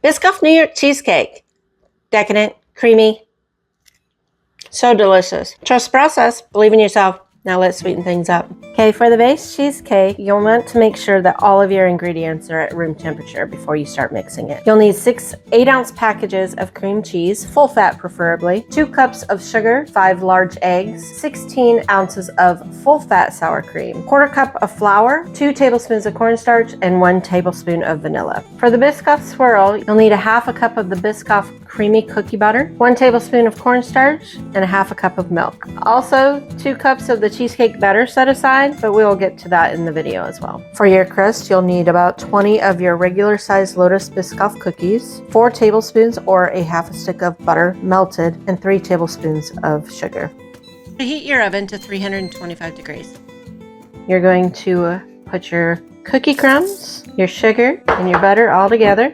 Biscoff New York cheesecake. Decadent, creamy, so delicious. Trust the process, believe in yourself. Now let's sweeten things up. Okay, for the base cheesecake, you'll want to make sure that all of your ingredients are at room temperature before you start mixing it. You'll need 6 8-ounce packages of cream cheese, full fat preferably, 2 cups of sugar, 5 large eggs, 16 ounces of full fat sour cream, 1/4 cup of flour, 2 tablespoons of cornstarch, and 1 tablespoon of vanilla. For the Biscoff Swirl, you'll need 1/2 cup of the Biscoff creamy cookie butter, 1 tablespoon of cornstarch, and 1/2 cup of milk. Also, 2 cups of the cheesecake batter set aside, but we'll get to that in the video as well. For your crust, you'll need about 20 of your regular sized Lotus Biscoff cookies, 4 tablespoons or a 1/2 stick of butter melted, and 3 tablespoons of sugar. Heat your oven to 325 degrees. You're going to put your cookie crumbs, your sugar, and your butter all together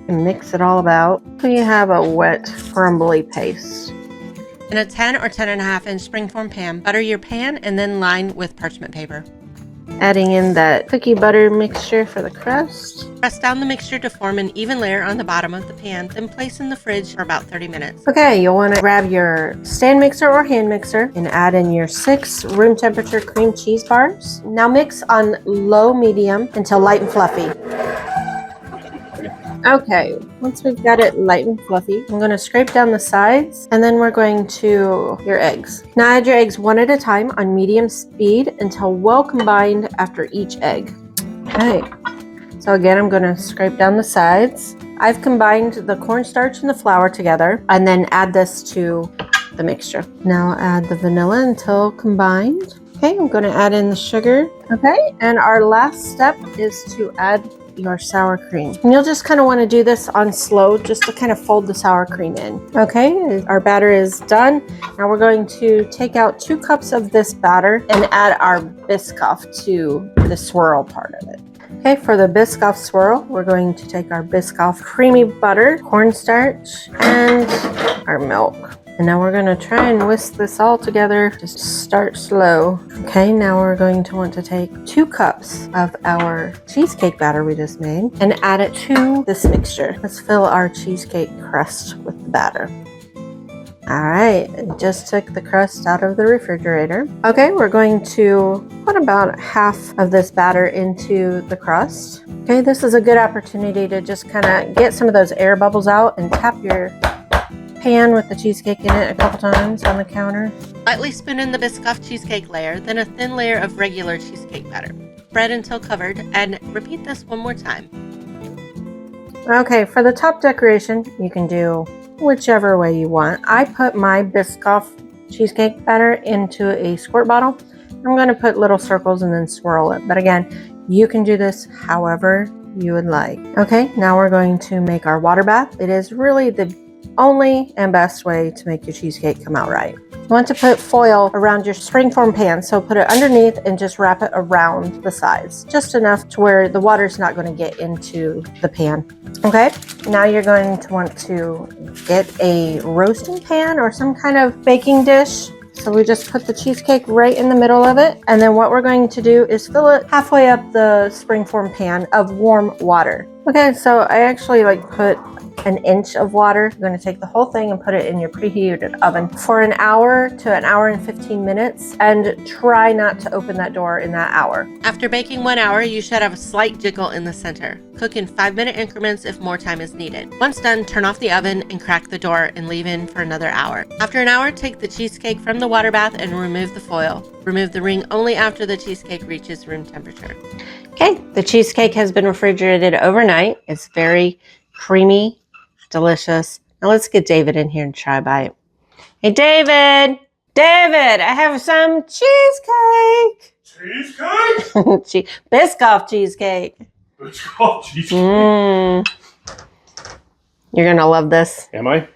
and mix it all about so you have a wet, crumbly paste. In a 10 or 10.5 inch springform pan, butter your pan and then line with parchment paper. Adding in that cookie butter mixture for the crust. Press down the mixture to form an even layer on the bottom of the pan, then place in the fridge for about 30 minutes. Okay, you'll want to grab your stand mixer or hand mixer and add in your 6 room temperature cream cheese bars. Now mix on low medium until light and fluffy. Okay, once we've got it light and fluffy, I'm going to scrape down the sides and then we're going to your eggs. Now add your eggs one at a time on medium speed until well combined after each egg. Okay, so again, I'm going to scrape down the sides. I've combined the cornstarch and the flour together and then add this to the mixture. Now add the vanilla until combined. Okay, I'm going to add in the sugar. Okay, and our last step is to add your sour cream. And you'll just kind of want to do this on slow just to kind of fold the sour cream in. Okay, our batter is done. Now we're going to take out 2 cups of this batter and add our Biscoff to the swirl part of it. Okay, for the Biscoff Swirl, we're going to take our Biscoff creamy butter, cornstarch, and our milk. And now we're going to try and whisk this all together. Just start slow. Okay, now we're going to want to take 2 cups of our cheesecake batter we just made and add it to this mixture. Let's fill our cheesecake crust with the batter. All right, just took the crust out of the refrigerator. Okay, we're going to put about half of this batter into the crust. Okay, this is a good opportunity to just kind of get some of those air bubbles out and tap your pan with the cheesecake in it a couple times on the counter. Lightly spoon in the Biscoff cheesecake layer, then a thin layer of regular cheesecake batter. Spread until covered and repeat this one more time. Okay, for the top decoration, you can do whichever way you want. I put my Biscoff cheesecake batter into a squirt bottle. I'm going to put little circles and then swirl it. But again, you can do this however you would like. Okay, now we're going to make our water bath. It is really the only and best way to make your cheesecake come out right. You want to put foil around your springform pan, so put it underneath and just wrap it around the sides, just enough to where the water's not going to get into the pan. Okay, now you're going to want to get a roasting pan or some kind of baking dish. So we just put the cheesecake right in the middle of it, and then what we're going to do is fill it halfway up the springform pan of warm water. Okay, so I actually put an inch of water. You're going to take the whole thing and put it in your preheated oven for an hour to an hour and 15 minutes, and try not to open that door in that hour. After baking 1 hour, you should have a slight jiggle in the center. Cook in 5-minute increments if more time is needed. Once done, turn off the oven and crack the door and leave in for another hour. After an hour, take the cheesecake from the water bath and remove the foil. Remove the ring only after the cheesecake reaches room temperature. Okay, the cheesecake has been refrigerated overnight. It's very creamy, delicious. Now let's get David in here and try a bite. Hey, David! David, I have some cheesecake! Cheesecake? Biscoff cheesecake. Biscoff cheesecake. You're going to love this. Am I?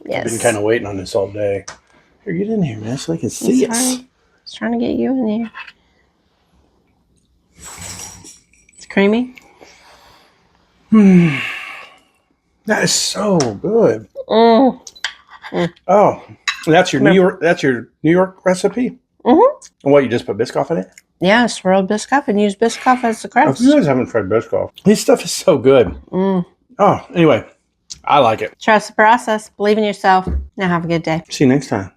Yes. I've been kind of waiting on this all day. Here, get in here, man, so I can see it. I was trying to get you in here. It's creamy. That is so good. Oh, that's your New York. That's your New York recipe. And what, you just put Biscoff in it? Yeah, swirled Biscoff and use Biscoff as the crust. You guys haven't tried Biscoff. This stuff is so good. Oh, anyway, I like it. Trust the process. Believe in yourself. Now have a good day. See you next time.